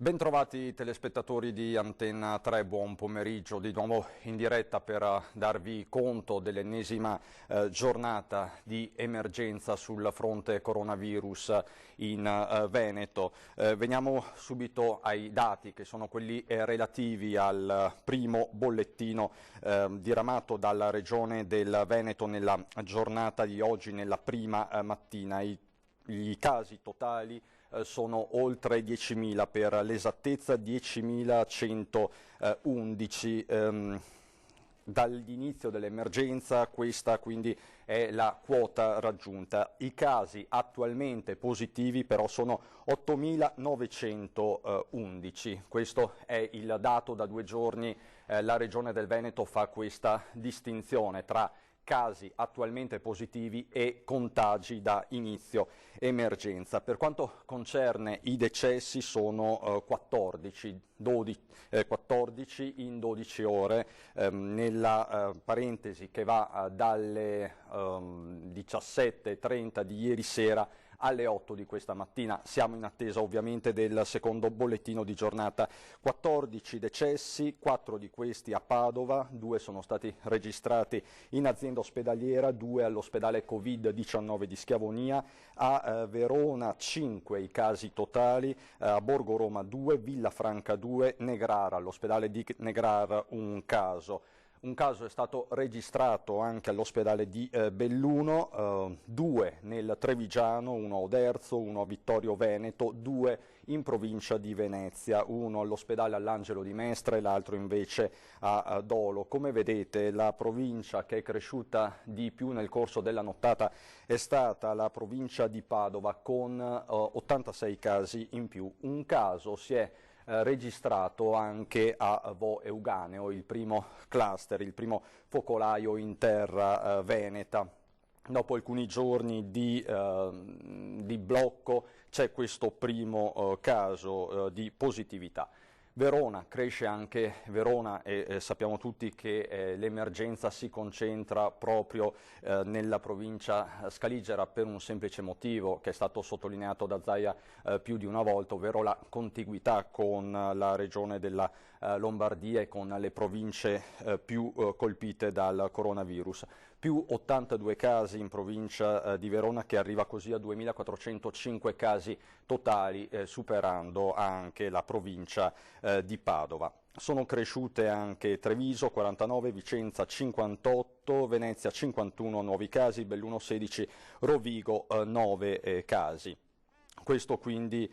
Bentrovati telespettatori di Antenna 3, buon pomeriggio, di nuovo in diretta per darvi conto dell'ennesima giornata di emergenza sul fronte coronavirus in Veneto. Veniamo subito ai dati che sono quelli relativi al primo bollettino diramato dalla Regione del Veneto nella giornata di oggi, nella prima mattina. I casi totali sono oltre 10.000, per l'esattezza 10.111. Dall'inizio dell'emergenza questa quindi è la quota raggiunta. I casi attualmente positivi però sono 8.911. Questo è il dato da 2 giorni. La Regione del Veneto fa questa distinzione tra casi attualmente positivi e contagi da inizio emergenza. Per quanto concerne i decessi sono 14 in 12 ore, nella parentesi che va dalle 17:30 di ieri sera alle 8 di questa mattina. Siamo in attesa ovviamente del secondo bollettino di giornata. 14 decessi, 4 di questi a Padova, 2 sono stati registrati in azienda ospedaliera, 2 all'ospedale Covid-19 di Schiavonia, a Verona 5 i casi totali, a Borgo Roma 2, Villafranca 2, Negrara, all'ospedale di Negrara un caso. Un caso è stato registrato anche all'ospedale di Belluno, 2 nel Trevigiano, 1 a Oderzo, 1 a Vittorio Veneto, 2 in provincia di Venezia, 1 all'ospedale all'Angelo di Mestre e l'altro invece a Dolo. Come vedete, la provincia che è cresciuta di più nel corso della nottata è stata la provincia di Padova con 86 casi in più. Un caso si è registrato anche a Vo Euganeo, il primo cluster, il primo focolaio in terra veneta. Dopo alcuni giorni di blocco c'è questo primo caso di positività. Verona, cresce anche Verona e sappiamo tutti che l'emergenza si concentra proprio nella provincia scaligera per un semplice motivo che è stato sottolineato da Zaia più di una volta, ovvero la contiguità con la regione della Lombardia e con le province più colpite dal coronavirus. Più 82 casi in provincia di Verona, che arriva così a 2.405 casi totali, superando anche la provincia di Padova. Sono cresciute anche Treviso 49, Vicenza 58, Venezia 51 nuovi casi, Belluno 16, Rovigo 9 casi. Questo quindi,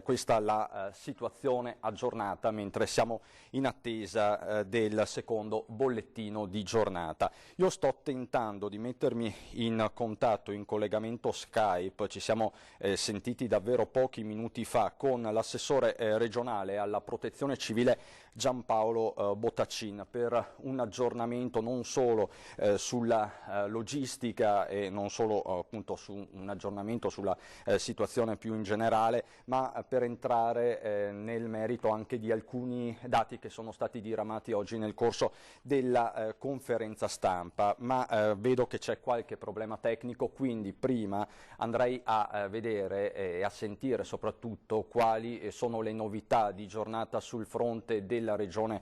questa la situazione aggiornata mentre siamo in attesa del secondo bollettino di giornata. Io sto tentando di mettermi in contatto, in collegamento Skype, ci siamo sentiti davvero pochi minuti fa con l'assessore regionale alla protezione civile Giampaolo Bottacin per un aggiornamento non solo sulla logistica e non solo appunto su un aggiornamento sulla situazione più in generale, ma per entrare nel merito anche di alcuni dati che sono stati diramati oggi nel corso della conferenza stampa, ma vedo che c'è qualche problema tecnico, quindi prima andrei a vedere e a sentire soprattutto quali sono le novità di giornata sul fronte della regione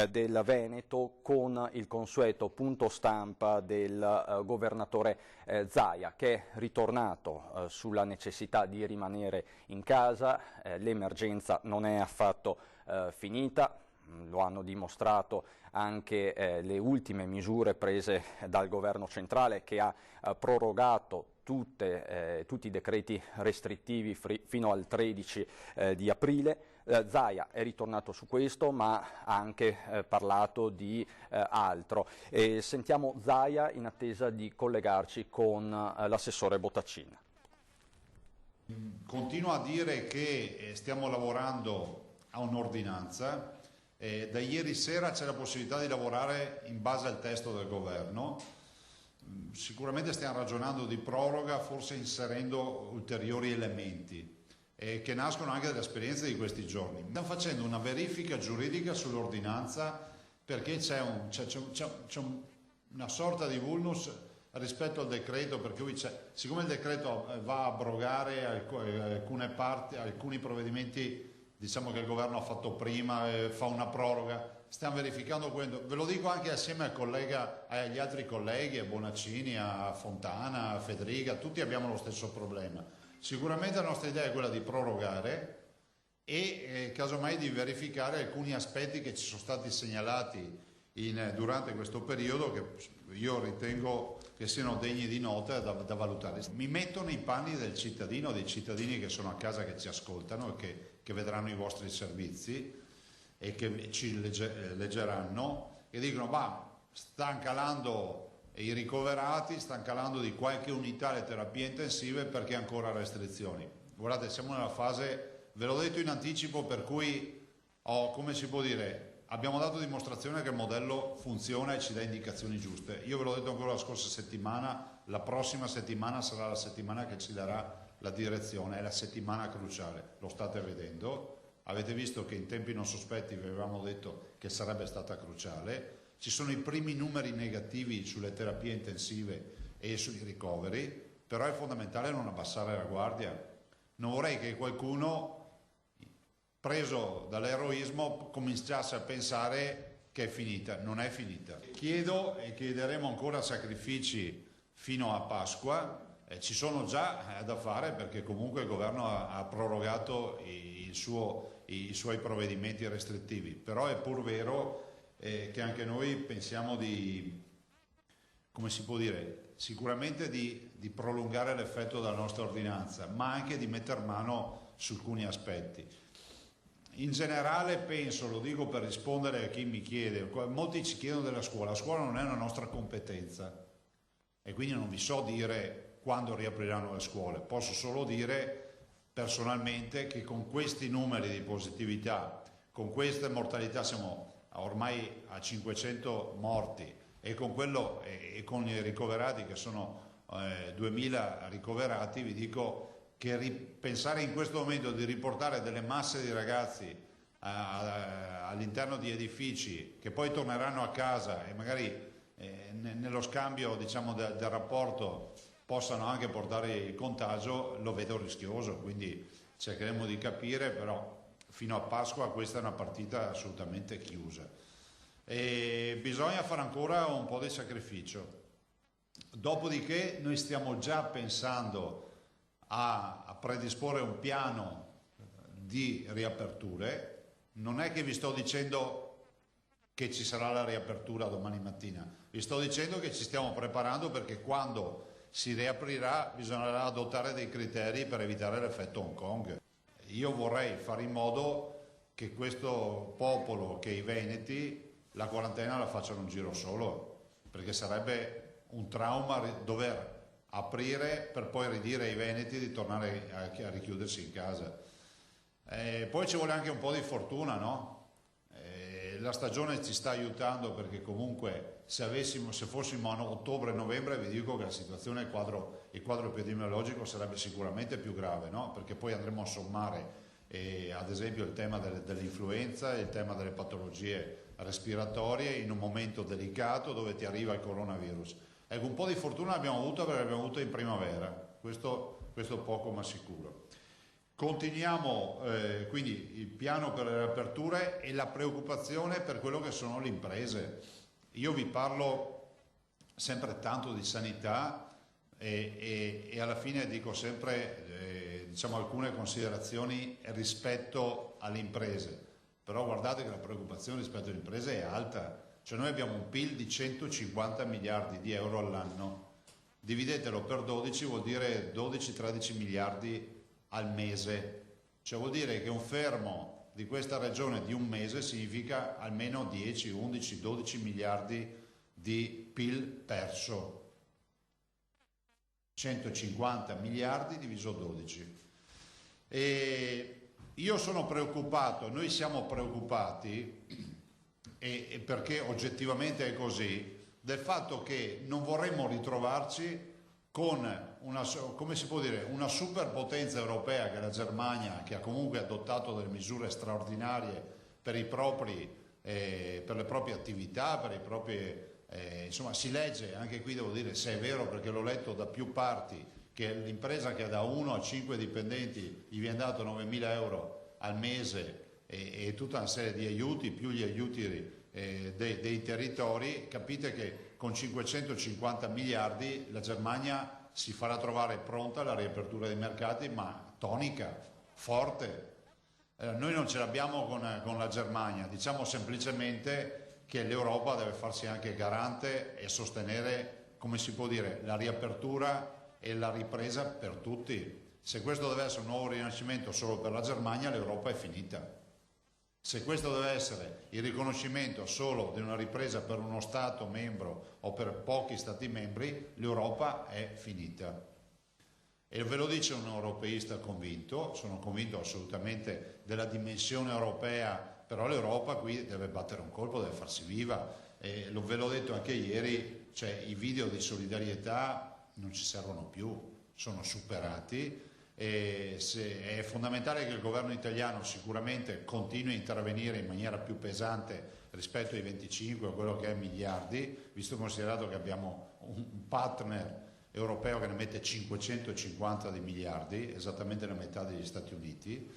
del Veneto con il consueto punto stampa del governatore Zaia, che è ritornato sulla necessità di rimanere in casa. L'emergenza non è affatto finita, lo hanno dimostrato anche le ultime misure prese dal governo centrale, che ha prorogato tutti i decreti restrittivi fino al 13 di aprile. Zaia è ritornato su questo, ma ha anche parlato di altro. Sentiamo Zaia in attesa di collegarci con l'assessore Bottacin. Continuo a dire che stiamo lavorando a un'ordinanza. Da ieri sera c'è la possibilità di lavorare in base al testo del governo. Sicuramente stiamo ragionando di proroga, forse inserendo ulteriori elementi che nascono anche dall'esperienza di questi giorni. Stiamo facendo una verifica giuridica sull'ordinanza perché c'è una sorta di vulnus rispetto al decreto, per cui siccome il decreto va a abrogare alcune parti, alcuni provvedimenti diciamo che il governo ha fatto prima, fa una proroga. Stiamo verificando quello, ve lo dico anche assieme agli altri colleghi, a Bonaccini, a Fontana, a Federica, tutti abbiamo lo stesso problema. Sicuramente la nostra idea è quella di prorogare e casomai di verificare alcuni aspetti che ci sono stati segnalati durante questo periodo, che io ritengo che siano degni di nota da valutare. Mi metto nei panni del cittadino, dei cittadini che sono a casa, che ci ascoltano e che vedranno i vostri servizi e che ci leggeranno e dicono: ma stanno calando i ricoverati, stanno calando di qualche unità le terapie intensive, perché ancora restrizioni. Guardate, siamo nella fase, ve l'ho detto in anticipo, per cui come si può dire, abbiamo dato dimostrazione che il modello funziona e ci dà indicazioni giuste. Io ve l'ho detto ancora la scorsa settimana, la prossima settimana sarà la settimana che ci darà la direzione, è la settimana cruciale, lo state vedendo. Avete visto che in tempi non sospetti vi avevamo detto che sarebbe stata cruciale. Ci sono i primi numeri negativi sulle terapie intensive e sui ricoveri, però è fondamentale non abbassare la guardia. Non vorrei che qualcuno, preso dall'eroismo, cominciasse a pensare che è finita. Non è finita. Chiedo e chiederemo ancora sacrifici fino a Pasqua. Ci sono già da fare, perché comunque il governo ha prorogato i suoi provvedimenti restrittivi, però è pur vero che anche noi pensiamo di, come si può dire, sicuramente di prolungare l'effetto della nostra ordinanza, ma anche di metter mano su alcuni aspetti. In generale penso, lo dico per rispondere a chi mi chiede, molti ci chiedono della scuola, la scuola non è una nostra competenza e quindi non vi so dire quando riapriranno le scuole, posso solo dire personalmente che con questi numeri di positività, con queste mortalità, siamo ormai a 500 morti e con quello e con i ricoverati che sono 2000 ricoverati, vi dico che pensare in questo momento di riportare delle masse di ragazzi all'interno di edifici che poi torneranno a casa e magari nello scambio, diciamo, del rapporto possano anche portare il contagio, lo vedo rischioso, quindi cercheremo di capire, però fino a Pasqua questa è una partita assolutamente chiusa e bisogna fare ancora un po' di sacrificio. Dopodiché noi stiamo già pensando a predisporre un piano di riaperture. Non è che vi sto dicendo che ci sarà la riapertura domani mattina, vi sto dicendo che ci stiamo preparando, perché quando si riaprirà bisognerà adottare dei criteri per evitare l'effetto Hong Kong. Io vorrei fare in modo che questo popolo, che i veneti, la quarantena la facciano un giro solo, perché sarebbe un trauma dover aprire per poi ridire ai veneti di tornare a richiudersi in casa. Poi ci vuole anche un po' di fortuna, no? La stagione ci sta aiutando, perché comunque se fossimo a ottobre-novembre vi dico che la situazione, il quadro epidemiologico sarebbe sicuramente più grave, no? Perché poi andremo a sommare ad esempio il tema dell'influenza e il tema delle patologie respiratorie in un momento delicato dove ti arriva il coronavirus. Ecco, un po' di fortuna l'abbiamo avuta, perché l'abbiamo avuta in primavera, questo poco ma sicuro. Continuiamo quindi il piano per le riaperture e la preoccupazione per quello che sono le imprese. Io vi parlo sempre tanto di sanità e alla fine dico sempre diciamo alcune considerazioni rispetto alle imprese, però guardate che la preoccupazione rispetto alle imprese è alta. Cioè noi abbiamo un PIL di 150 miliardi di euro all'anno, dividetelo per 12 vuol dire 12-13 miliardi al mese, cioè vuol dire che un fermo di questa regione di un mese significa almeno 10, 11, 12 miliardi di PIL perso. 150 miliardi diviso 12. E io sono preoccupato, noi siamo preoccupati, e perché oggettivamente è così, del fatto che non vorremmo ritrovarci con una, come si può dire, una superpotenza europea che è la Germania, che ha comunque adottato delle misure straordinarie per le proprie attività, per i propri insomma si legge, anche qui devo dire se è vero perché l'ho letto da più parti, che l'impresa che ha da 1 a 5 dipendenti gli viene dato 9.000 euro al mese e tutta una serie di aiuti, più gli aiuti dei territori, capite che con 550 miliardi la Germania si farà trovare pronta alla riapertura dei mercati, ma tonica, forte. Noi non ce l'abbiamo con la Germania, diciamo semplicemente che l'Europa deve farsi anche garante e sostenere, come si può dire, la riapertura e la ripresa per tutti. Se questo deve essere un nuovo rinascimento solo per la Germania, l'Europa è finita. Se questo deve essere il riconoscimento solo di una ripresa per uno Stato membro o per pochi Stati membri, l'Europa è finita. E ve lo dice un europeista convinto, sono convinto assolutamente della dimensione europea, però l'Europa qui deve battere un colpo, deve farsi viva. E ve l'ho detto anche ieri, cioè i video di solidarietà non ci servono più, sono superati. È fondamentale che il governo italiano sicuramente continui a intervenire in maniera più pesante rispetto ai 25 o quello che è miliardi, visto e considerato che abbiamo un partner europeo che ne mette 550 di miliardi, esattamente la metà degli Stati Uniti,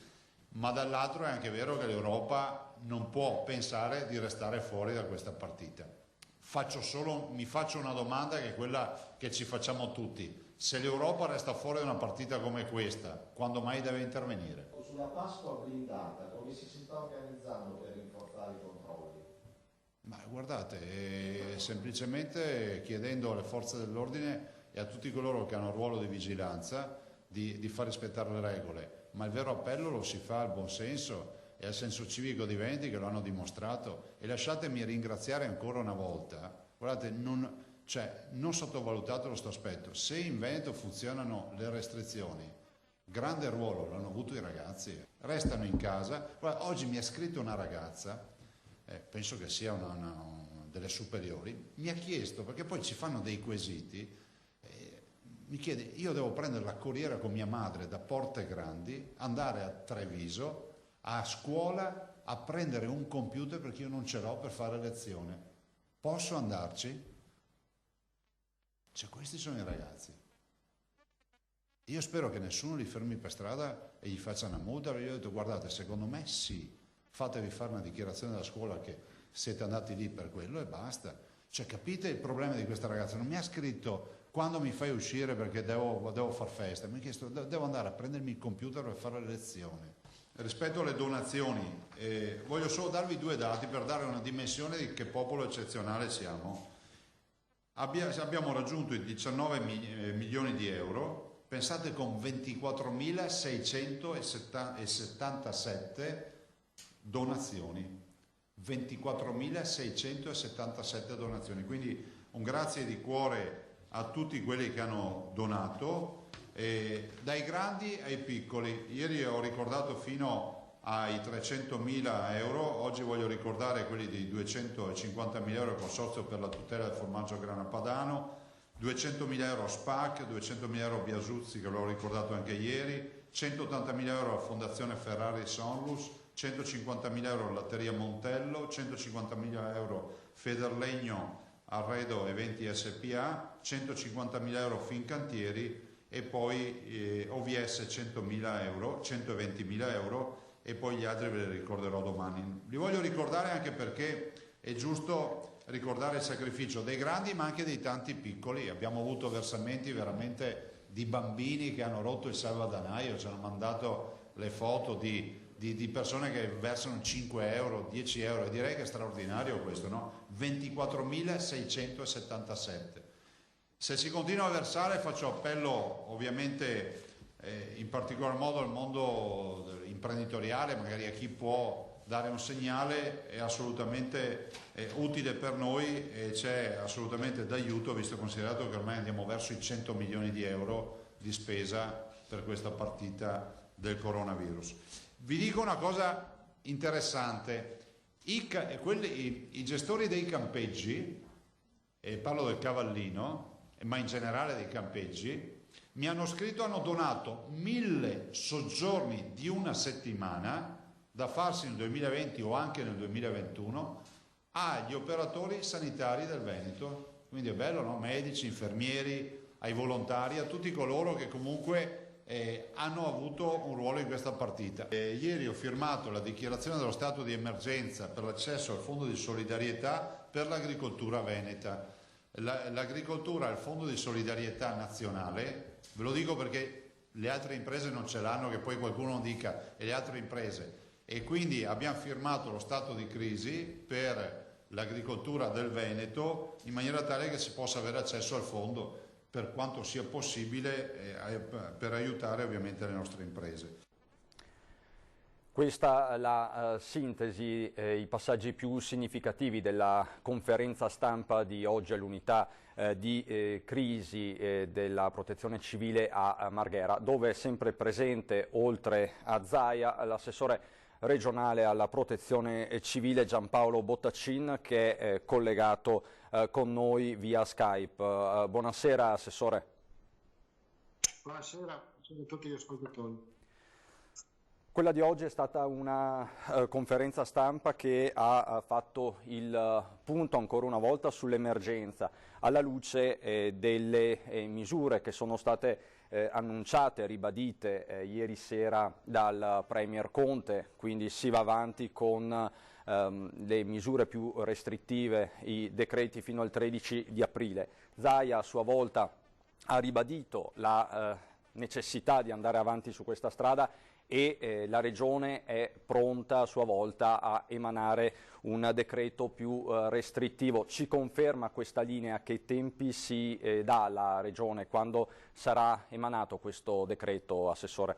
ma dall'altro è anche vero che l'Europa non può pensare di restare fuori da questa partita. Mi faccio una domanda che è quella che ci facciamo tutti. Se l'Europa resta fuori da una partita come questa, quando mai deve intervenire? Sulla Pasqua blindata, come si sta organizzando per rinforzare i controlli? Ma guardate, semplicemente chiedendo alle forze dell'ordine e a tutti coloro che hanno il ruolo di vigilanza di far rispettare le regole, ma il vero appello lo si fa al buonsenso e al senso civico di Veneti, che lo hanno dimostrato. E lasciatemi ringraziare ancora una volta, guardate, non sottovalutate questo aspetto. Se in Veneto funzionano le restrizioni, grande ruolo l'hanno avuto i ragazzi, restano in casa. Guarda, oggi mi ha scritto una ragazza, penso che sia delle superiori, mi ha chiesto, perché poi ci fanno dei quesiti, mi chiede, io devo prendere la corriera con mia madre da Porte Grandi, andare a Treviso, a scuola, a prendere un computer perché io non ce l'ho per fare lezione. Posso andarci? Cioè, questi sono i ragazzi. Io spero che nessuno li fermi per strada e gli faccia una multa, perché io ho detto, guardate, secondo me sì, fatevi fare una dichiarazione dalla scuola che siete andati lì per quello e basta. Cioè, capite il problema di questa ragazza? Non mi ha scritto quando mi fai uscire perché devo far festa, mi ha chiesto devo andare a prendermi il computer per fare le lezioni. Rispetto alle donazioni, voglio solo darvi due dati per dare una dimensione di che popolo eccezionale siamo. Abbiamo raggiunto i 19 milioni di euro, pensate, con 24.677 donazioni. 24.677 donazioni, quindi un grazie di cuore a tutti quelli che hanno donato, dai grandi ai piccoli. Ieri ho ricordato fino ai 300.000 euro, oggi voglio ricordare quelli di 250.000 euro Consorzio per la tutela del formaggio grana padano, 200.000 euro SPAC, 200.000 euro Biasuzzi, che l'ho ricordato anche ieri, 180.000 euro alla Fondazione Ferrari Sonlus, 150.000 euro Latteria Montello, 150.000 euro Federlegno Arredo Eventi SPA, 150.000 euro Fincantieri e poi OVS 100.000 euro, 120.000 euro, e poi gli altri ve li ricorderò domani. Li voglio ricordare anche perché è giusto ricordare il sacrificio dei grandi ma anche dei tanti piccoli. Abbiamo avuto versamenti veramente di bambini che hanno rotto il salvadanaio, ci hanno mandato le foto di persone che versano 5 euro, 10 euro, e direi che è straordinario questo, no? 24.677. Se si continua a versare, faccio appello ovviamente in particolar modo al mondo imprenditoriale, magari a chi può dare un segnale, è assolutamente utile per noi e c'è assolutamente d'aiuto, visto e considerato che ormai andiamo verso i 100 milioni di euro di spesa per questa partita del coronavirus. Vi dico una cosa interessante, i gestori dei campeggi, e parlo del Cavallino, ma in generale dei campeggi, mi hanno scritto, hanno donato 1000 soggiorni di una settimana da farsi nel 2020 o anche nel 2021 agli operatori sanitari del Veneto. Quindi è bello, no? Medici, infermieri, ai volontari, a tutti coloro che comunque hanno avuto un ruolo in questa partita. Ieri ho firmato la dichiarazione dello stato di emergenza per l'accesso al fondo di solidarietà per l'agricoltura veneta. L'agricoltura ha il fondo di solidarietà nazionale, ve lo dico perché le altre imprese non ce l'hanno, che poi qualcuno dica e le altre imprese, e quindi abbiamo firmato lo stato di crisi per l'agricoltura del Veneto in maniera tale che si possa avere accesso al fondo per quanto sia possibile per aiutare ovviamente le nostre imprese. Questa è la sintesi, i passaggi più significativi della conferenza stampa di oggi all'unità di crisi della protezione civile a Marghera, dove è sempre presente, oltre a Zaia, l'assessore regionale alla protezione civile Giampaolo Bottacin, che è collegato con noi via Skype. Buonasera Assessore. Buonasera a tutti gli ascoltatori. Quella di oggi è stata una conferenza stampa che ha fatto il punto ancora una volta sull'emergenza, alla luce delle misure che sono state annunciate, ribadite ieri sera dal Premier Conte, quindi si va avanti con le misure più restrittive, i decreti fino al 13 di aprile. Zaia a sua volta ha ribadito la necessità di andare avanti su questa strada e la Regione è pronta a sua volta a emanare un decreto più restrittivo. Ci conferma questa linea? Che tempi si dà alla Regione? Quando sarà emanato questo decreto, Assessore?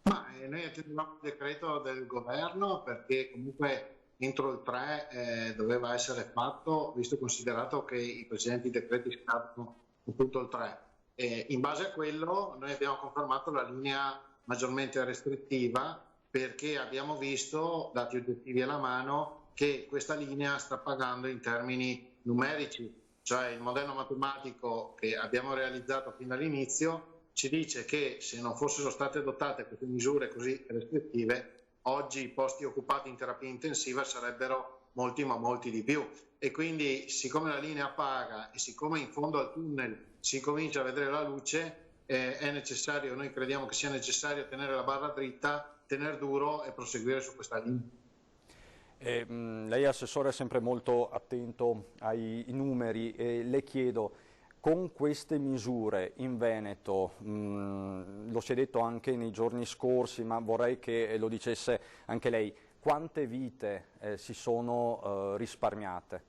Ma noi attendiamo il decreto del governo perché comunque entro il 3 doveva essere fatto, visto e considerato che i precedenti decreti scadono appunto il 3. In base a quello noi abbiamo confermato la linea maggiormente restrittiva, perché abbiamo visto, dati oggettivi alla mano, che questa linea sta pagando in termini numerici, cioè il modello matematico che abbiamo realizzato fin dall'inizio ci dice che se non fossero state adottate queste misure così restrittive, oggi i posti occupati in terapia intensiva sarebbero molti ma molti di più, e quindi siccome la linea paga e siccome in fondo al tunnel si comincia a vedere la luce, è necessario, noi crediamo che sia necessario tenere la barra dritta, tenere duro e proseguire su questa linea. Lei, Assessore, è sempre molto attento ai numeri e le chiedo, con queste misure in Veneto, lo si è detto anche nei giorni scorsi, ma vorrei che lo dicesse anche lei, quante vite si sono risparmiate?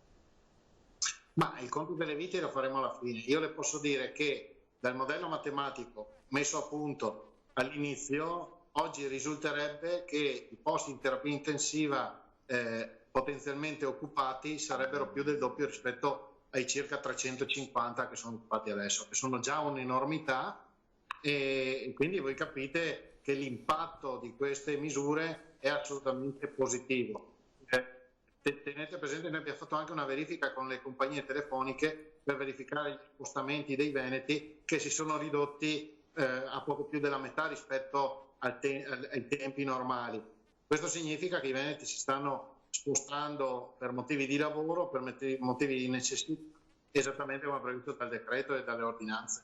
Ma il conto delle vite lo faremo alla fine. Io le posso dire che dal modello matematico messo a punto all'inizio, oggi risulterebbe che i posti in terapia intensiva potenzialmente occupati sarebbero più del doppio rispetto ai circa 350 che sono occupati adesso, che sono già un'enormità, e quindi voi capite che l'impatto di queste misure è assolutamente positivo. Tenete presente che noi abbiamo fatto anche una verifica con le compagnie telefoniche per verificare gli spostamenti dei veneti, che si sono ridotti a poco più della metà rispetto ai tempi normali. Questo significa che i veneti si stanno spostando per motivi di lavoro, per motivi di necessità, esattamente come previsto dal decreto e dalle ordinanze.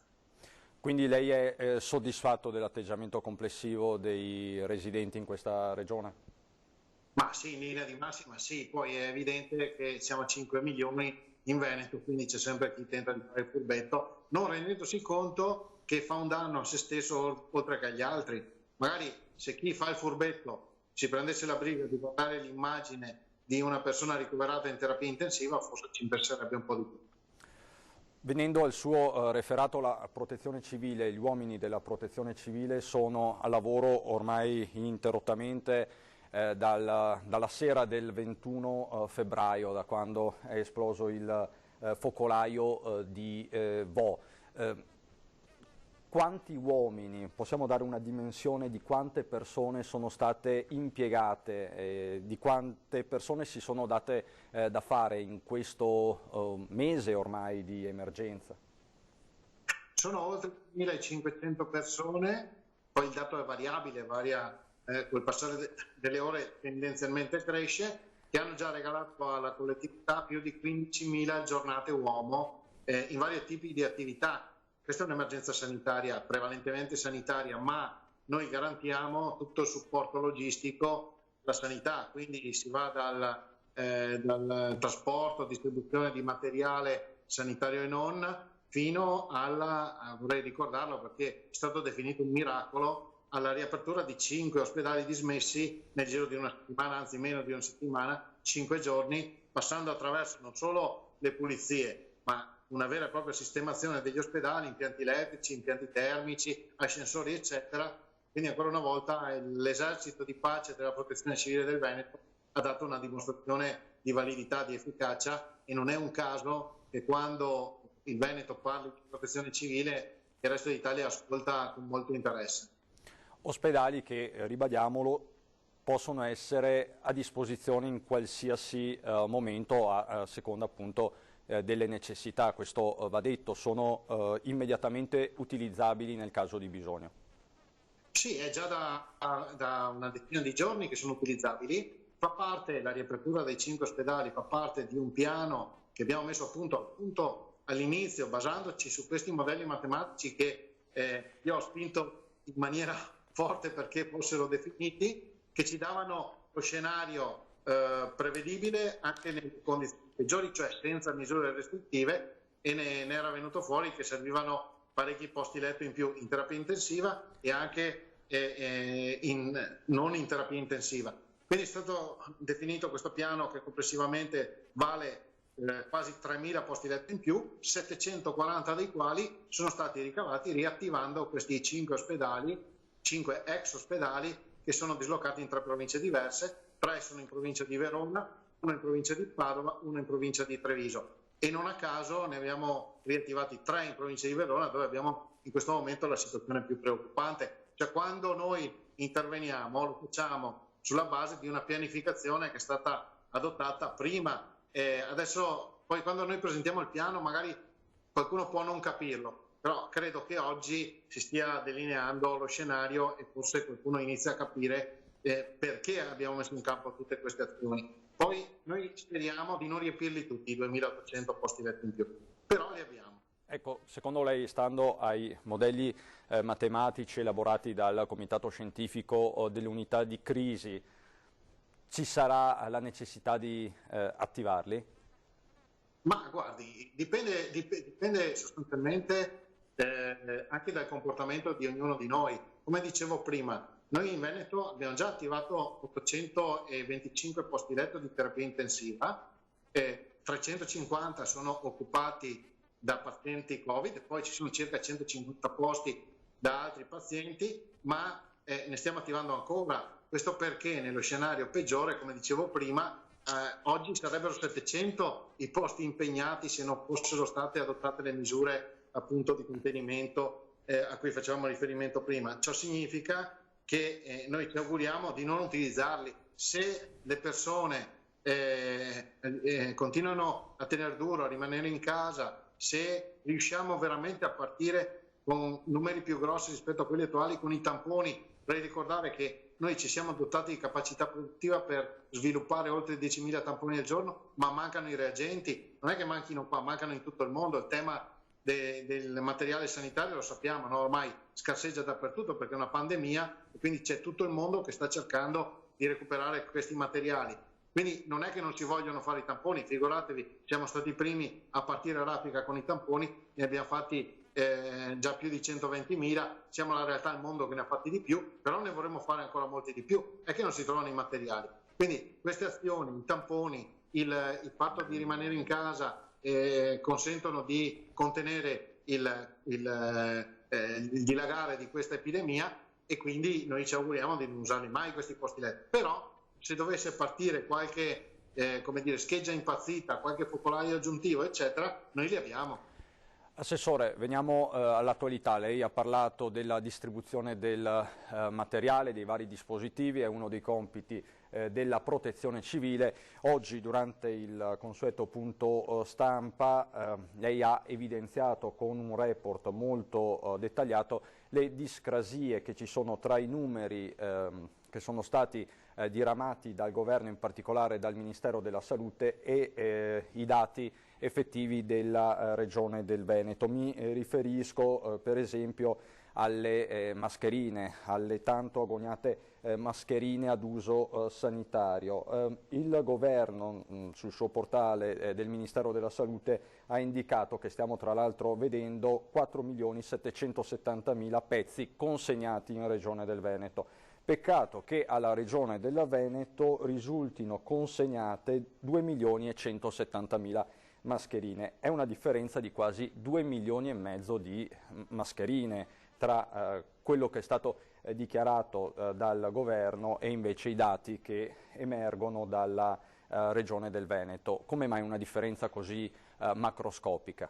Quindi lei è soddisfatto dell'atteggiamento complessivo dei residenti in questa regione? Ma sì, in linea di massima sì, poi è evidente che siamo a 5 milioni in Veneto, quindi c'è sempre chi tenta di fare il furbetto, non rendendosi conto che fa un danno a se stesso oltre che agli altri. Magari se chi fa il furbetto si prendesse la briga di guardare l'immagine di una persona ricoverata in terapia intensiva, forse ci interesserebbe un po' di più. Venendo al suo referato, la protezione civile, gli uomini della protezione civile sono a lavoro ormai ininterrottamente dalla sera del 21 febbraio, da quando è esploso il focolaio di Vo. Quanti uomini, possiamo dare una dimensione di quante persone sono state impiegate, di quante persone si sono date da fare in questo mese ormai di emergenza? Sono oltre 1.500 persone, poi il dato è variabile, varia col passare delle ore, tendenzialmente cresce, che hanno già regalato alla collettività più di 15.000 giornate uomo in vari tipi di attività, questa è un'emergenza sanitaria, prevalentemente sanitaria, ma noi garantiamo tutto il supporto logistico alla sanità, quindi si va dal trasporto, distribuzione di materiale sanitario e non, fino vorrei ricordarlo perché è stato definito un miracolo, alla riapertura di 5 ospedali dismessi nel giro di una settimana, anzi meno di una settimana, 5 giorni, passando attraverso non solo le pulizie, ma una vera e propria sistemazione degli ospedali, impianti elettrici, impianti termici, ascensori, eccetera. Quindi ancora una volta l'esercito di pace della Protezione Civile del Veneto ha dato una dimostrazione di validità, di efficacia, e non è un caso che quando il Veneto parla di protezione civile il resto d'Italia ascolta con molto interesse. Ospedali che, ribadiamolo, possono essere a disposizione in qualsiasi momento a seconda appunto delle necessità, questo va detto, sono immediatamente utilizzabili nel caso di bisogno. Sì, è già da una decina di giorni che sono utilizzabili, fa parte, la riapertura dei 5 ospedali fa parte di un piano che abbiamo messo appunto all'inizio, basandoci su questi modelli matematici che io ho spinto in maniera forte perché fossero definiti, che ci davano lo scenario prevedibile anche nelle condizioni peggiori, cioè senza misure restrittive, e ne era venuto fuori che servivano parecchi posti letto in più in terapia intensiva e anche non in terapia intensiva. Quindi è stato definito questo piano che complessivamente vale quasi 3.000 posti letto in più, 740 dei quali sono stati ricavati riattivando questi 5 ospedali, 5 ex ospedali che sono dislocati in 3 province diverse, 3 sono in provincia di Verona, 1 in provincia di Padova, 1 in provincia di Treviso. E non a caso ne abbiamo riattivati 3 in provincia di Verona, dove abbiamo in questo momento la situazione più preoccupante. Cioè, quando noi interveniamo lo facciamo sulla base di una pianificazione che è stata adottata prima. Adesso poi quando noi presentiamo il piano magari qualcuno può non capirlo, però credo che oggi si stia delineando lo scenario e forse qualcuno inizia a capire perché abbiamo messo in campo tutte queste azioni. Poi noi speriamo di non riempirli tutti i 2.800 posti letto in più, però li abbiamo. Ecco, secondo lei, stando ai modelli matematici elaborati dal Comitato Scientifico delle unità di crisi, ci sarà la necessità di attivarli? Ma guardi, dipende sostanzialmente anche dal comportamento di ognuno di noi. Come dicevo prima, noi in Veneto abbiamo già attivato 825 posti letto di terapia intensiva, 350 sono occupati da pazienti Covid, poi ci sono circa 150 posti da altri pazienti, ma ne stiamo attivando ancora. Questo perché nello scenario peggiore, come dicevo prima, oggi sarebbero 700 i posti impegnati se non fossero state adottate le misure appunto di contenimento a cui facevamo riferimento prima. Ciò significa che noi ci auguriamo di non utilizzarli. Se le persone continuano a tenere duro, a rimanere in casa, se riusciamo veramente a partire con numeri più grossi rispetto a quelli attuali con i tamponi, vorrei ricordare che noi ci siamo dotati di capacità produttiva per sviluppare oltre 10.000 tamponi al giorno, ma mancano i reagenti, non è che manchino qua, mancano in tutto il mondo. Il tema del materiale sanitario lo sappiamo, no? Ormai scarseggia dappertutto perché è una pandemia e quindi c'è tutto il mondo che sta cercando di recuperare questi materiali. Quindi non è che non si vogliono fare i tamponi, figuratevi, siamo stati i primi a partire a raffica con i tamponi, ne abbiamo fatti già più di 120.000, siamo la realtà al mondo che ne ha fatti di più, però ne vorremmo fare ancora molti di più, è che non si trovano i materiali. Quindi queste azioni, i tamponi, il fatto di rimanere in casa consentono di contenere il dilagare di questa epidemia e quindi noi ci auguriamo di non usarli mai questi posti letto. Però se dovesse partire qualche scheggia impazzita, qualche focolaio aggiuntivo, eccetera, noi li abbiamo. Assessore, veniamo all'attualità. Lei ha parlato della distribuzione del materiale, dei vari dispositivi, è uno dei compiti della protezione civile. Oggi, durante il consueto punto stampa, lei ha evidenziato con un report molto dettagliato le discrasie che ci sono tra i numeri che che sono stati diramati dal governo, in particolare dal Ministero della Salute, e i dati effettivi della Regione del Veneto. Mi riferisco per esempio alle mascherine, alle tanto agoniate mascherine ad uso sanitario. Il governo sul suo portale del Ministero della Salute ha indicato che stiamo tra l'altro vedendo 4.770.000 pezzi consegnati in Regione del Veneto. Peccato che alla Regione del Veneto risultino consegnate 2.170.000 mascherine. È una differenza di quasi 2,5 milioni di mascherine tra quello che è stato dichiarato dal governo e invece i dati che emergono dalla Regione del Veneto. Come mai una differenza così macroscopica?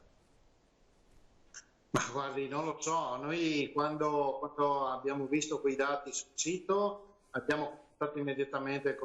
Ma guardi, non lo so, noi quando abbiamo visto quei dati sul sito abbiamo contattato immediatamente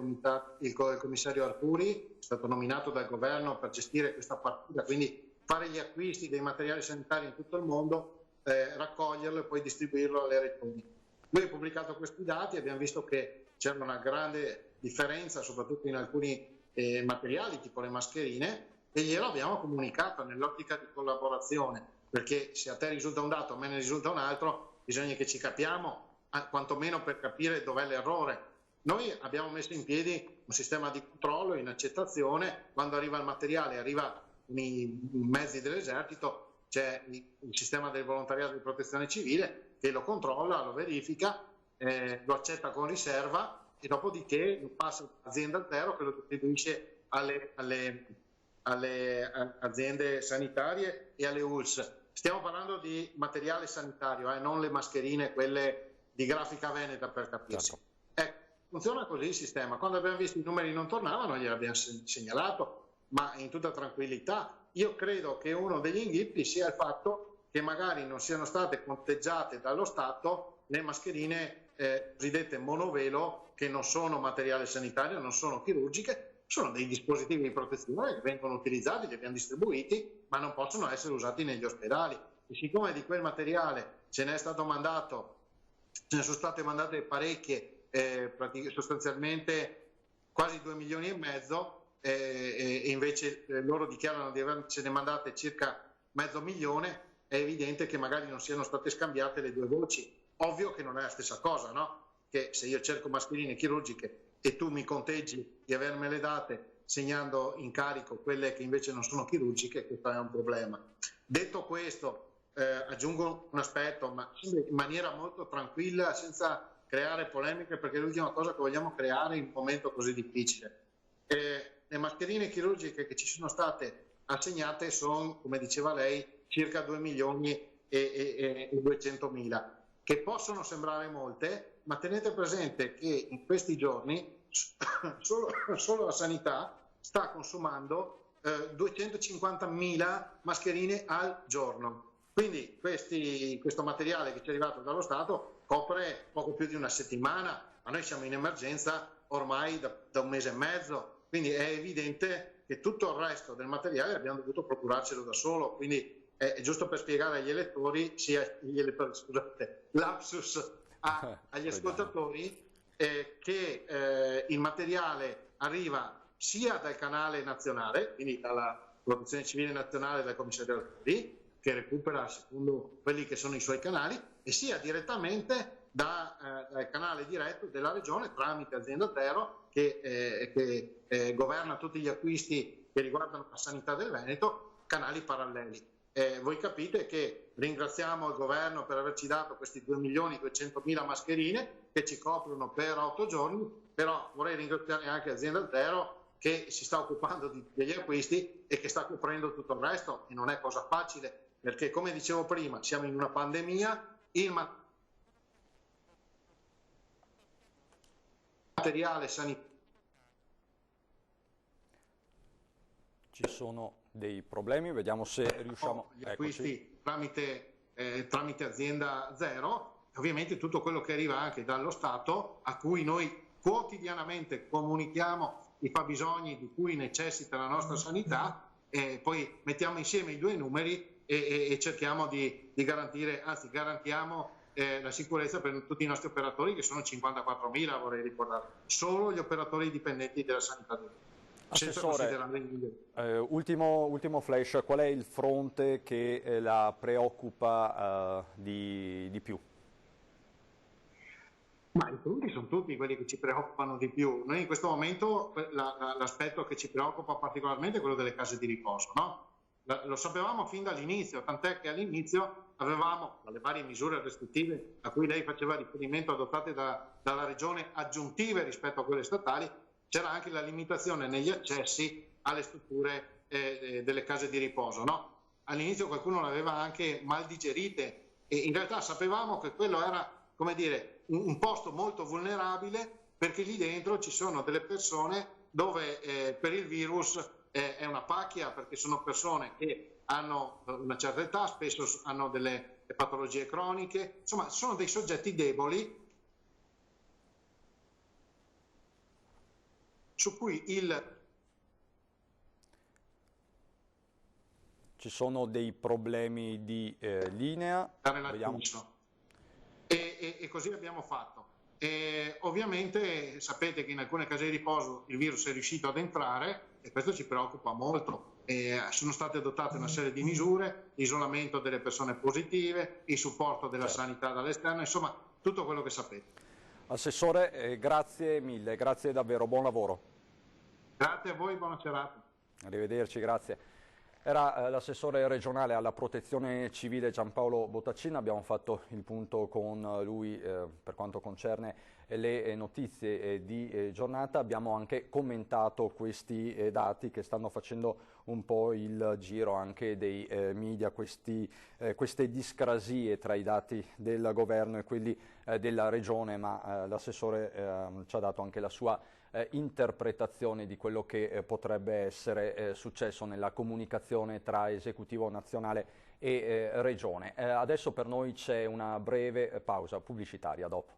il commissario Arcuri, è stato nominato dal governo per gestire questa partita, quindi fare gli acquisti dei materiali sanitari in tutto il mondo, raccoglierlo e poi distribuirlo alle regioni. Noi abbiamo pubblicato questi dati e abbiamo visto che c'era una grande differenza, soprattutto in alcuni materiali, tipo le mascherine, e glielo abbiamo comunicato nell'ottica di collaborazione, perché se a te risulta un dato, a me ne risulta un altro, bisogna che ci capiamo, quantomeno per capire dov'è l'errore. Noi abbiamo messo in piedi un sistema di controllo in accettazione, quando arriva il materiale, arriva i mezzi dell'esercito, c'è il sistema del volontariato di protezione civile che lo controlla, lo verifica, lo accetta con riserva e dopodiché lo passa all'azienda zero che lo distribuisce alle aziende sanitarie e alle ULS. Stiamo parlando di materiale sanitario, non le mascherine, quelle di Grafica Veneta, per capirsi. Ecco, funziona così il sistema. Quando abbiamo visto i numeri non tornavano, gliel'abbiamo segnalato, ma in tutta tranquillità. Io credo che uno degli inghippi sia il fatto che magari non siano state conteggiate dallo Stato le mascherine cosiddette monovelo, che non sono materiale sanitario, non sono chirurgiche, sono dei dispositivi di protezione che vengono utilizzati, li abbiamo distribuiti, ma non possono essere usati negli ospedali. E siccome di quel materiale ce ne sono state mandate parecchie, sostanzialmente quasi 2,5 milioni, e invece loro dichiarano di avercene mandate circa 500.000, è evidente che magari non siano state scambiate le due voci. Ovvio che non è la stessa cosa, no? Che se io cerco mascherine chirurgiche e tu mi conteggi di avermele date segnando in carico quelle che invece non sono chirurgiche, questo è un problema. Detto questo, aggiungo un aspetto, ma in maniera molto tranquilla, senza creare polemiche, perché è l'ultima cosa che vogliamo creare in un momento così difficile. Le mascherine chirurgiche che ci sono state assegnate sono, come diceva lei, circa 2.200.000, che possono sembrare molte, ma tenete presente che in questi giorni solo la sanità sta consumando 250.000 mascherine al giorno. Quindi questo materiale che ci è arrivato dallo Stato copre poco più di una settimana, ma noi siamo in emergenza ormai da un mese e mezzo, quindi è evidente che tutto il resto del materiale abbiamo dovuto procurarcelo da solo, quindi è giusto per spiegare agli elettori, scusate, lapsus agli ascoltatori, che il materiale arriva sia dal canale nazionale, quindi dalla Protezione Civile Nazionale, dal commissario Arcuri, che recupera secondo quelli che sono i suoi canali, e sia direttamente dal canale diretto della regione tramite Azienda Zero, che governa tutti gli acquisti che riguardano la sanità del Veneto, canali paralleli. Voi capite che ringraziamo il governo per averci dato questi 2.200.000 mascherine che ci coprono per 8 giorni, però vorrei ringraziare anche Azienda Zero che si sta occupando degli acquisti e che sta coprendo tutto il resto, e non è cosa facile, perché come dicevo prima siamo in una pandemia, il materiale sanitario. Ci sono dei problemi, vediamo se riusciamo... Gli acquisti tramite Azienda Zero, ovviamente tutto quello che arriva anche dallo Stato, a cui noi quotidianamente comunichiamo i fabbisogni di cui necessita la nostra sanità, e poi mettiamo insieme i due numeri e cerchiamo di garantire, anzi garantiamo la sicurezza per tutti i nostri operatori, che sono 54.000, vorrei ricordare, solo gli operatori dipendenti della sanità. Assessore, ultimo flash, qual è il fronte che la preoccupa di più? Ma i fronti sono tutti quelli che ci preoccupano di più. Noi in questo momento l'aspetto che ci preoccupa particolarmente è quello delle case di riposo, no? Lo sapevamo fin dall'inizio, tant'è che all'inizio avevamo le varie misure restrittive a cui lei faceva riferimento, adottate dalla Regione, aggiuntive rispetto a quelle statali. C'era anche la limitazione negli accessi alle strutture delle case di riposo, no? All'inizio qualcuno l'aveva anche mal digerite e in realtà sapevamo che quello era, come dire, un posto molto vulnerabile, perché lì dentro ci sono delle persone dove per il virus è una pacchia, perché sono persone che hanno una certa età, spesso hanno delle patologie croniche, insomma sono dei soggetti deboli su cui ci sono dei problemi di linea. E così abbiamo fatto. Ovviamente sapete che in alcune case di riposo il virus è riuscito ad entrare e questo ci preoccupa molto. Sono state adottate una serie di misure, l'isolamento delle persone positive, il supporto della sanità dall'esterno, insomma tutto quello che sapete. Assessore, grazie mille, grazie davvero, buon lavoro. Grazie a voi, buona serata. Arrivederci, grazie. Era l'assessore regionale alla protezione civile Giampaolo Botaccina, abbiamo fatto il punto con lui per quanto concerne le notizie di giornata, abbiamo anche commentato questi dati che stanno facendo un po' il giro anche dei media, queste discrasie tra i dati del governo e quelli della regione, ma l'assessore ci ha dato anche la sua interpretazione di quello che potrebbe essere successo nella comunicazione tra esecutivo nazionale e regione. Adesso per noi c'è una breve pausa pubblicitaria, dopo.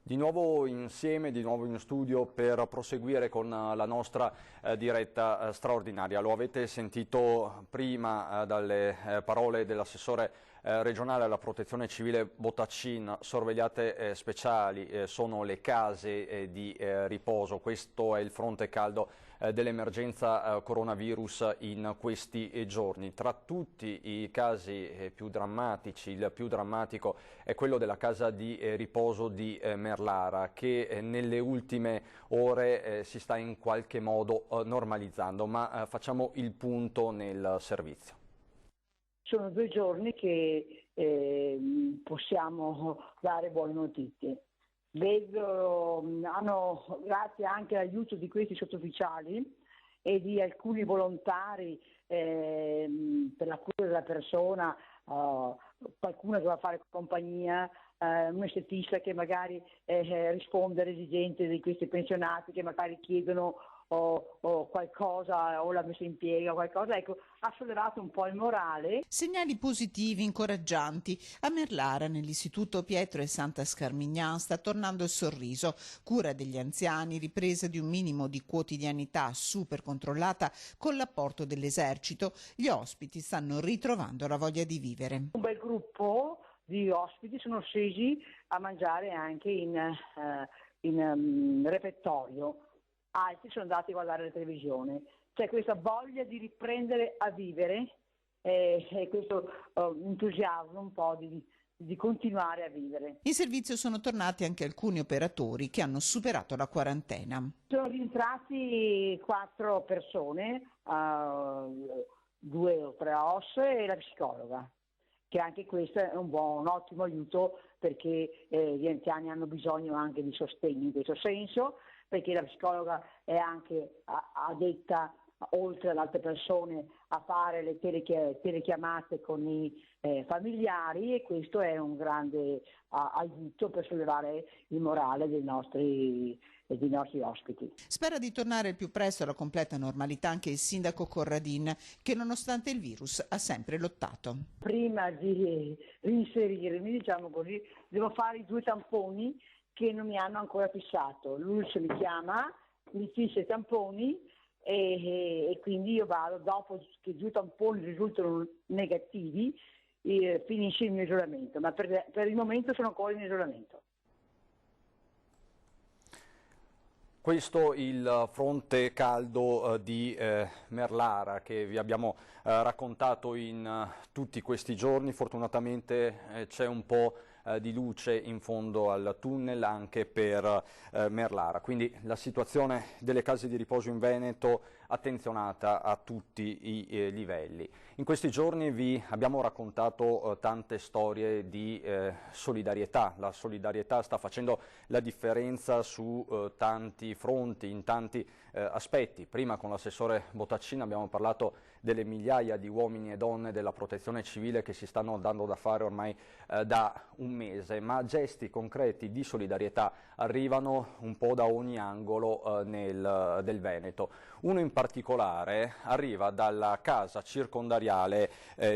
Di nuovo insieme, di nuovo in studio per proseguire con la nostra diretta straordinaria. Lo avete sentito prima dalle parole dell'assessore regionale alla protezione civile Botaccin, sorvegliate speciali sono le case di riposo. Questo è il fronte caldo dell'emergenza coronavirus in questi giorni. Tra tutti i casi più drammatici, il più drammatico è quello della casa di riposo di Merlara, che nelle ultime ore si sta in qualche modo normalizzando, ma facciamo il punto nel servizio. Sono 2 giorni che possiamo dare buone notizie. Grazie anche all'aiuto di questi sottufficiali e di alcuni volontari per la cura della persona, qualcuno che va a fare compagnia, un estetista che magari risponde alle esigenze di questi pensionati che magari chiedono o qualcosa, o la messa in piega o qualcosa, ecco, ha sollevato un po' il morale. Segnali positivi, incoraggianti. A Merlara, nell'istituto Pietro e Santa Scarmignan, sta tornando il sorriso. Cura degli anziani, ripresa di un minimo di quotidianità super controllata con l'apporto dell'esercito. Gli ospiti stanno ritrovando la voglia di vivere. Un bel gruppo di ospiti sono scesi a mangiare anche in refettorio. Altri sono andati a guardare la televisione. C'è questa voglia di riprendere a vivere e questo entusiasmo un po' di continuare a vivere. In servizio sono tornati anche alcuni operatori che hanno superato la quarantena. Sono rientrati 4 persone, 2 o 3 OS e la psicologa, che anche questo è un ottimo aiuto, perché gli anziani hanno bisogno anche di sostegno in questo senso, perché la psicologa è anche addetta, oltre ad altre persone, a fare le telechiamate con i familiari, e questo è un grande aiuto per sollevare il morale dei nostri ospiti. Spera di tornare il più presto alla completa normalità anche il sindaco Corradin, che nonostante il virus ha sempre lottato. Prima di reinserirmi, diciamo così, devo fare i 2 tamponi che non mi hanno ancora fissato. L'ULSS mi chiama, mi fissa i tamponi e quindi io vado, dopo che 2 tamponi risultano negativi, finisce il mio isolamento, ma per il momento sono ancora in isolamento. Questo il fronte caldo di Merlara che vi abbiamo raccontato in tutti questi giorni. Fortunatamente c'è un po' di luce in fondo al tunnel anche per Merlara, quindi la situazione delle case di riposo in Veneto attenzionata a tutti i livelli. In questi giorni vi abbiamo raccontato tante storie di solidarietà. La solidarietà sta facendo la differenza su tanti fronti, in tanti aspetti. Prima con l'assessore Botaccina abbiamo parlato delle migliaia di uomini e donne della protezione civile che si stanno dando da fare ormai da un mese, ma gesti concreti di solidarietà arrivano un po' da ogni angolo del Veneto. Uno in particolare arriva dalla casa circondariale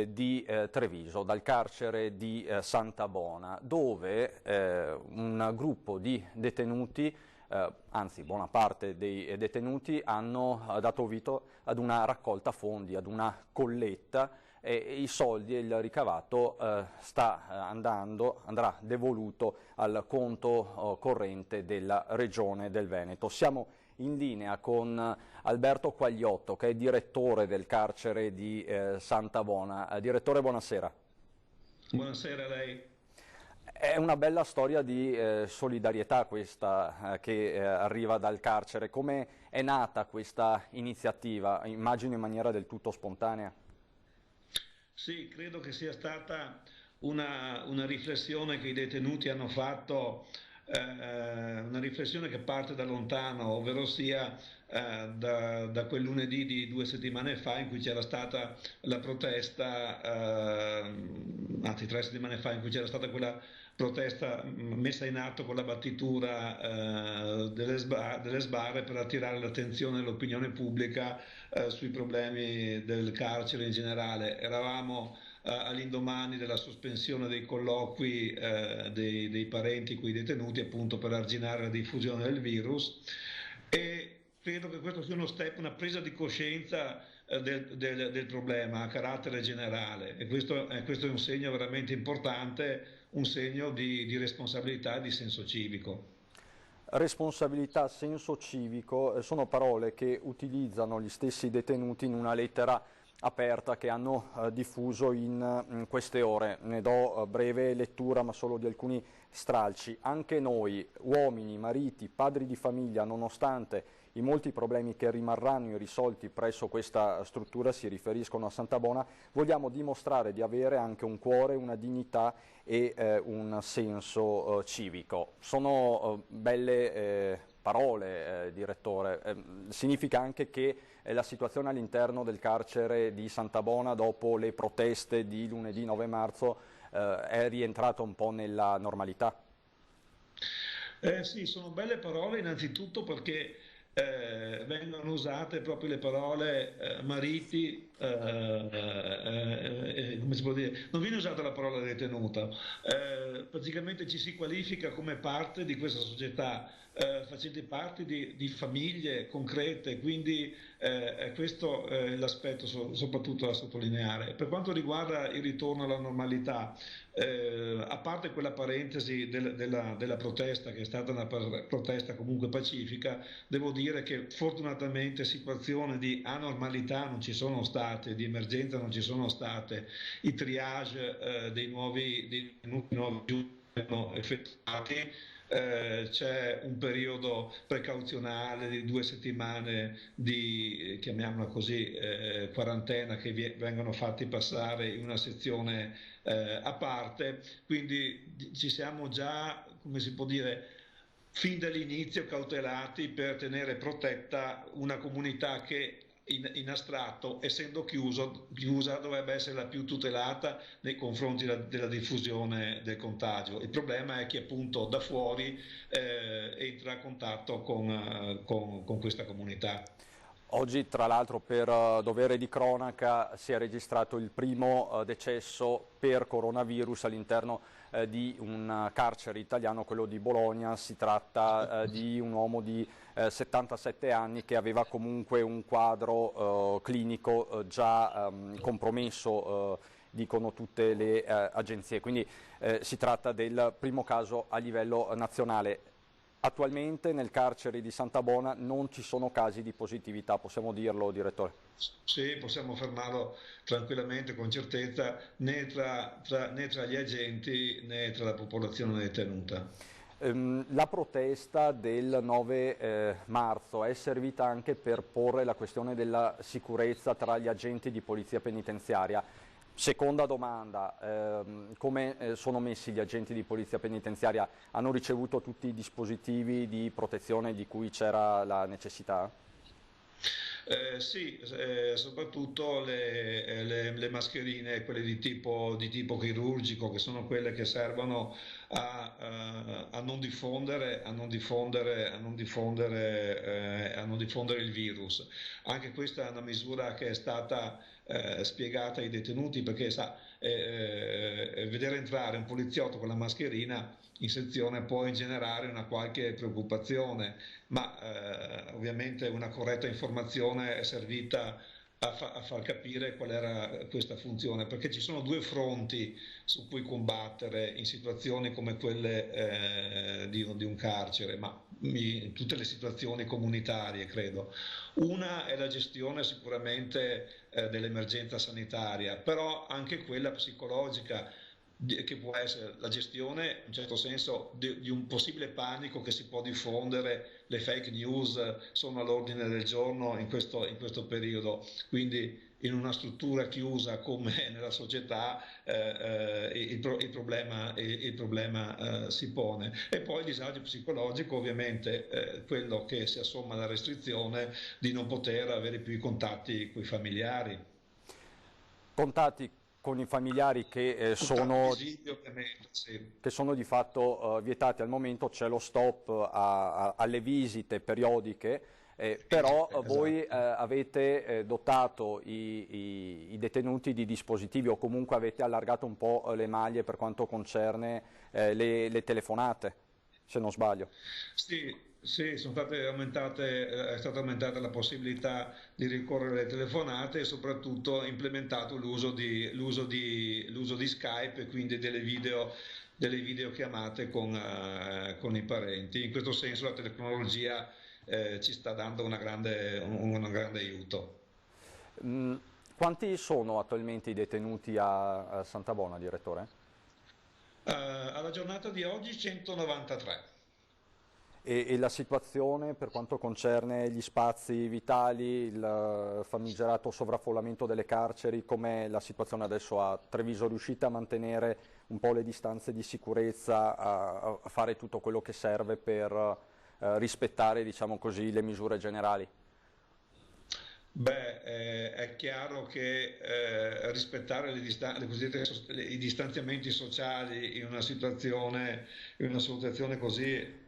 di Treviso, dal carcere di Santa Bona, dove un gruppo di detenuti, anzi buona parte dei detenuti, hanno dato vita ad una raccolta fondi, ad una colletta, e i soldi e il ricavato andrà devoluto al conto corrente della Regione del Veneto. Siamo in linea con Alberto Quagliotto, che è direttore del carcere di Santa Bona. Direttore, buonasera. Buonasera a lei. È una bella storia di solidarietà questa che arriva dal carcere. Come è nata questa iniziativa? Immagino in maniera del tutto spontanea. Sì, credo che sia stata una riflessione che i detenuti hanno fatto, una riflessione che parte da lontano, ovvero sia da quel lunedì di 2 settimane fa in cui c'era stata la protesta, anzi 3 settimane fa, in cui c'era stata quella protesta messa in atto con la battitura delle sbarre per attirare l'attenzione dell'opinione pubblica sui problemi del carcere in generale. Eravamo all'indomani della sospensione dei colloqui dei parenti con i detenuti, appunto per arginare la diffusione del virus, e credo che questo sia uno step, una presa di coscienza del problema a carattere generale, e questo è un segno veramente importante, un segno di responsabilità e di senso civico. Responsabilità, senso civico sono parole che utilizzano gli stessi detenuti in una lettera aperta che hanno diffuso in queste ore. Ne do breve lettura, ma solo di alcuni stralci. Anche noi, uomini, mariti, padri di famiglia, nonostante i molti problemi che rimarranno irrisolti presso questa struttura, si riferiscono a Santa Bona, vogliamo dimostrare di avere anche un cuore, una dignità e un senso civico. Sono belle parole, direttore. Significa anche che la situazione all'interno del carcere di Santa Bona dopo le proteste di lunedì 9 marzo è rientrata un po' nella normalità? Sì, sono belle parole innanzitutto perché vengono usate proprio le parole mariti, come si può dire, non viene usata la parola detenuta, praticamente ci si qualifica come parte di questa società, facendo parte di famiglie concrete, quindi questo è l'aspetto soprattutto da sottolineare. Per quanto riguarda il ritorno alla normalità, a parte quella parentesi della protesta, che è stata una protesta comunque pacifica, devo dire che fortunatamente situazioni di anormalità non ci sono state, di emergenza non ci sono state, i triage dei nuovi effettuati. C'è un periodo precauzionale di 2 settimane di, chiamiamola così, quarantena, che vengono fatti passare in una sezione a parte, quindi ci siamo già, come si può dire, fin dall'inizio cautelati per tenere protetta una comunità che in astratto, essendo chiusa, dovrebbe essere la più tutelata nei confronti della diffusione del contagio. Il problema è che appunto da fuori entra a contatto con questa comunità. Oggi, tra l'altro, per dovere di cronaca si è registrato il primo decesso per coronavirus all'interno di un carcere italiano, quello di Bologna. Si tratta di un uomo di 77 anni che aveva comunque un quadro clinico già compromesso, dicono tutte le agenzie. Quindi si tratta del primo caso a livello nazionale. Attualmente nel carcere di Santabona non ci sono casi di positività, possiamo dirlo, direttore? Sì, possiamo affermarlo tranquillamente, con certezza, né tra gli agenti né tra la popolazione detenuta. La protesta del 9 marzo è servita anche per porre la questione della sicurezza tra gli agenti di polizia penitenziaria. Seconda domanda, come sono messi gli agenti di polizia penitenziaria? Hanno ricevuto tutti i dispositivi di protezione di cui c'era la necessità? Sì, soprattutto le mascherine, quelle di tipo chirurgico, che sono quelle che servono a non diffondere il virus. Anche questa è una misura che è stata spiegata ai detenuti, perché vedere entrare un poliziotto con la mascherina in sezione può ingenerare una qualche preoccupazione, ma ovviamente una corretta informazione è servita a far capire qual era questa funzione, perché ci sono due fronti su cui combattere in situazioni come quelle di un carcere, ma in tutte le situazioni comunitarie, credo. Una è la gestione sicuramente dell'emergenza sanitaria, però anche quella psicologica, che può essere la gestione in un certo senso di un possibile panico che si può diffondere. Le fake news sono all'ordine del giorno in questo periodo, quindi in una struttura chiusa come nella società il problema si pone. E poi il disagio psicologico, ovviamente, quello che si assomma alla restrizione di non poter avere più i contatti con i familiari. Contatti con i familiari che sono di fatto vietati al momento. C'è lo stop alle visite periodiche, però voi avete dotato i detenuti di dispositivi, o comunque avete allargato un po' le maglie per quanto concerne le telefonate, se non sbaglio. Sì, è stata aumentata la possibilità di ricorrere alle telefonate, e soprattutto implementato l'uso di Skype, e quindi delle videochiamate con i parenti. In questo senso la tecnologia ci sta dando un grande aiuto. Quanti sono attualmente i detenuti a Santabona, direttore? Alla giornata di oggi 193. E la situazione per quanto concerne gli spazi vitali, il famigerato sovraffollamento delle carceri, com'è la situazione adesso a Treviso? Riuscite a mantenere un po' le distanze di sicurezza, a fare tutto quello che serve per rispettare, diciamo così, le misure generali? È chiaro che rispettare i distanziamenti sociali in una situazione così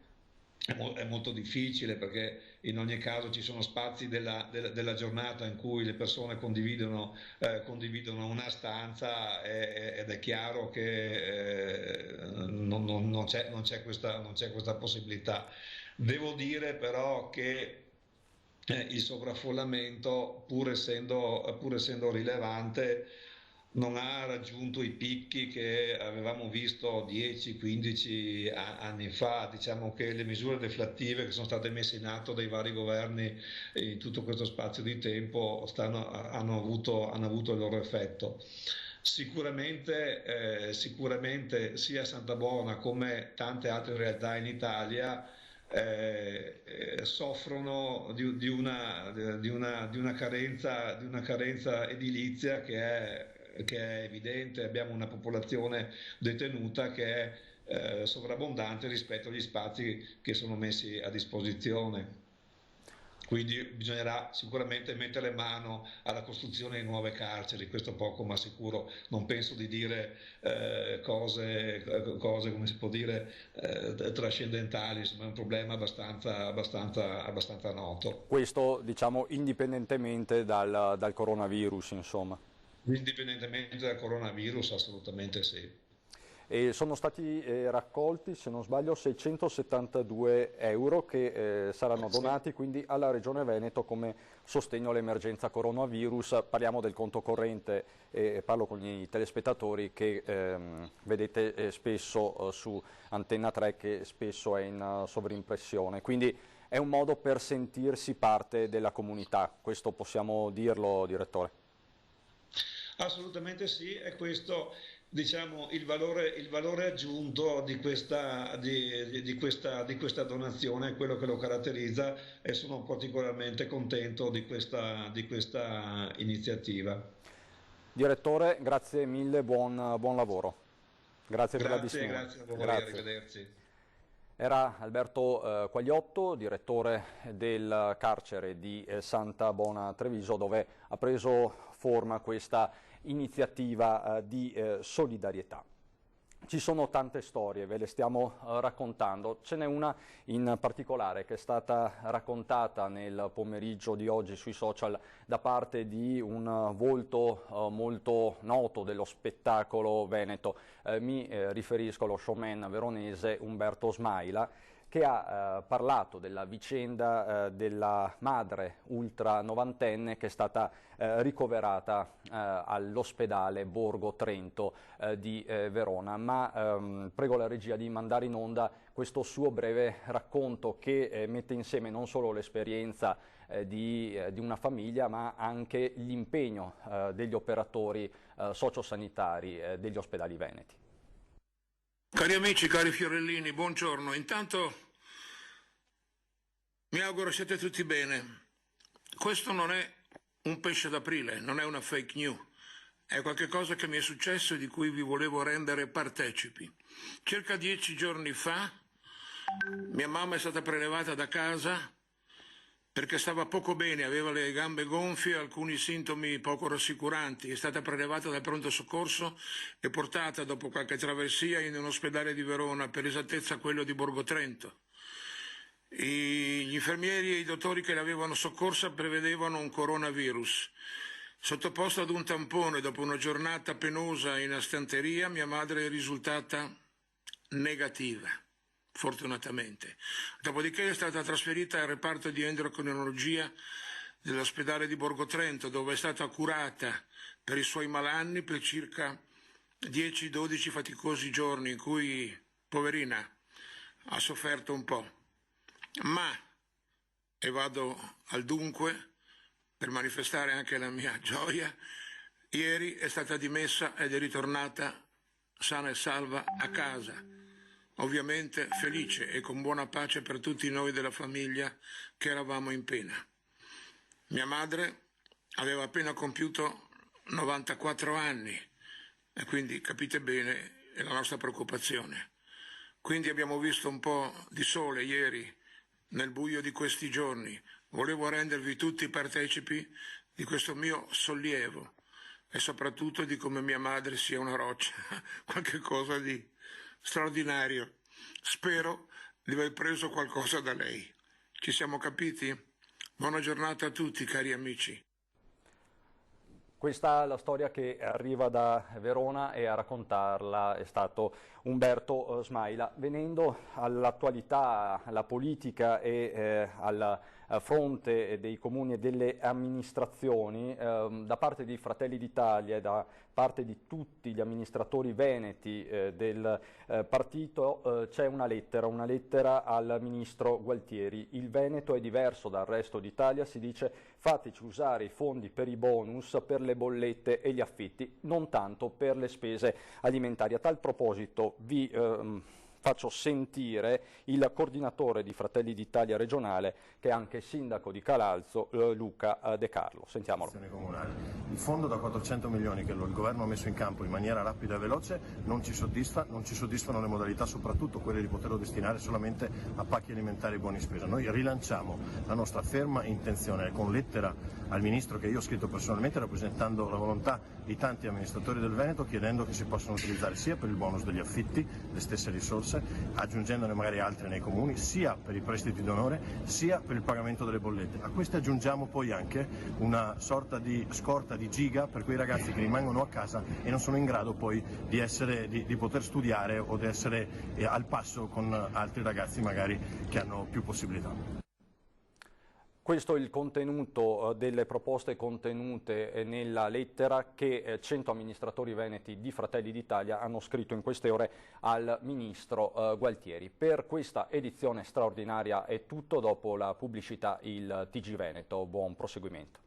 è molto difficile, perché in ogni caso ci sono spazi della giornata in cui le persone condividono una stanza, ed è chiaro che non c'è questa possibilità. Devo dire però che il sovraffollamento, pur essendo rilevante, non ha raggiunto i picchi che avevamo visto 10-15 anni fa. Diciamo che le misure deflattive che sono state messe in atto dai vari governi in tutto questo spazio di tempo hanno avuto il loro effetto. Sicuramente sia Santabona come tante altre realtà in Italia soffrono di una carenza edilizia che è evidente. Abbiamo una popolazione detenuta che è sovrabbondante rispetto agli spazi che sono messi a disposizione. Quindi bisognerà sicuramente mettere mano alla costruzione di nuove carceri, questo poco ma sicuro. Non penso di dire cose, come si può dire, trascendentali, insomma è un problema abbastanza noto. Questo diciamo indipendentemente dal coronavirus, insomma. Indipendentemente dal coronavirus, assolutamente sì. E sono stati raccolti, se non sbaglio, 672 euro che saranno donati quindi alla Regione Veneto come sostegno all'emergenza coronavirus. Parliamo del conto corrente, parlo con i telespettatori che vedete spesso su Antenna 3, che spesso è in sovrimpressione. Quindi è un modo per sentirsi parte della comunità, questo possiamo dirlo, direttore? Assolutamente sì, è questo diciamo, il valore aggiunto di questa donazione, è quello che lo caratterizza e sono particolarmente contento di questa iniziativa. Direttore, grazie mille, buon lavoro. Grazie per la disponibilità. Grazie a voi, arrivederci. Era Alberto Quagliotto, direttore del carcere di Santa Bona Treviso, dove ha preso forma questa iniziativa di solidarietà. Ci sono tante storie, ve le stiamo raccontando, ce n'è una in particolare che è stata raccontata nel pomeriggio di oggi sui social da parte di un volto molto noto dello spettacolo veneto. Mi riferisco allo showman veronese Umberto Smaila, che ha parlato della vicenda della madre ultra novantenne che è stata ricoverata all'ospedale Borgo Trento di Verona. Ma prego la regia di mandare in onda questo suo breve racconto che mette insieme non solo l'esperienza di una famiglia, ma anche l'impegno degli operatori sociosanitari degli ospedali veneti. Cari amici, cari fiorellini, buongiorno. Intanto mi auguro siete tutti bene. Questo non è un pesce d'aprile, non è una fake news. È qualcosa che mi è successo e di cui vi volevo rendere partecipi. Circa 10 giorni fa mia mamma è stata prelevata da casa perché stava poco bene, aveva le gambe gonfie, alcuni sintomi poco rassicuranti. È stata prelevata dal pronto soccorso e portata dopo qualche traversia in un ospedale di Verona, per esattezza quello di Borgo Trento. Gli infermieri e i dottori che l'avevano soccorsa prevedevano un coronavirus. Sottoposta ad un tampone dopo una giornata penosa in astanteria, mia madre è risultata negativa, fortunatamente. Dopodiché è stata trasferita al reparto di endocrinologia dell'ospedale di Borgo Trento, dove è stata curata per i suoi malanni per circa 10-12 faticosi giorni in cui, poverina, ha sofferto un po'. Ma, e vado al dunque, per manifestare anche la mia gioia, ieri è stata dimessa ed è ritornata sana e salva a casa, ovviamente felice e con buona pace per tutti noi della famiglia che eravamo in pena. Mia madre aveva appena compiuto 94 anni e quindi capite bene la nostra preoccupazione. Quindi abbiamo visto un po' di sole ieri nel buio di questi giorni. Volevo rendervi tutti partecipi di questo mio sollievo e soprattutto di come mia madre sia una roccia, qualche cosa di straordinario. Spero di aver preso qualcosa da lei. Ci siamo capiti? Buona giornata a tutti, cari amici. Questa è la storia che arriva da Verona e a raccontarla è stato Umberto Smaila. Venendo all'attualità, alla politica e al fronte dei comuni e delle amministrazioni, da parte di Fratelli d'Italia e da parte di tutti gli amministratori veneti del partito c'è una lettera al ministro Gualtieri. Il Veneto è diverso dal resto d'Italia, si dice fateci usare i fondi per i bonus, per le bollette e gli affitti, non tanto per le spese alimentari. A tal proposito vi faccio sentire il coordinatore di Fratelli d'Italia regionale, che è anche sindaco di Calalzo, Luca De Carlo. Sentiamolo. Il fondo da 400 milioni che il governo ha messo in campo in maniera rapida e veloce non ci soddisfano le modalità, soprattutto quelle di poterlo destinare solamente a pacchi alimentari e buoni spesa. Noi rilanciamo la nostra ferma intenzione con lettera al Ministro, che io ho scritto personalmente rappresentando la volontà di tanti amministratori del Veneto, chiedendo che si possano utilizzare sia per il bonus degli affitti le stesse risorse, aggiungendone magari altre nei comuni, sia per i prestiti d'onore, sia per il pagamento delle bollette. A queste aggiungiamo poi anche una sorta di scorta di giga per quei ragazzi che rimangono a casa e non sono in grado poi di poter studiare o di essere al passo con altri ragazzi magari che hanno più possibilità. Questo è il contenuto delle proposte contenute nella lettera che 100 amministratori veneti di Fratelli d'Italia hanno scritto in queste ore al Ministro Gualtieri. Per questa edizione straordinaria è tutto, dopo la pubblicità il TG Veneto. Buon proseguimento.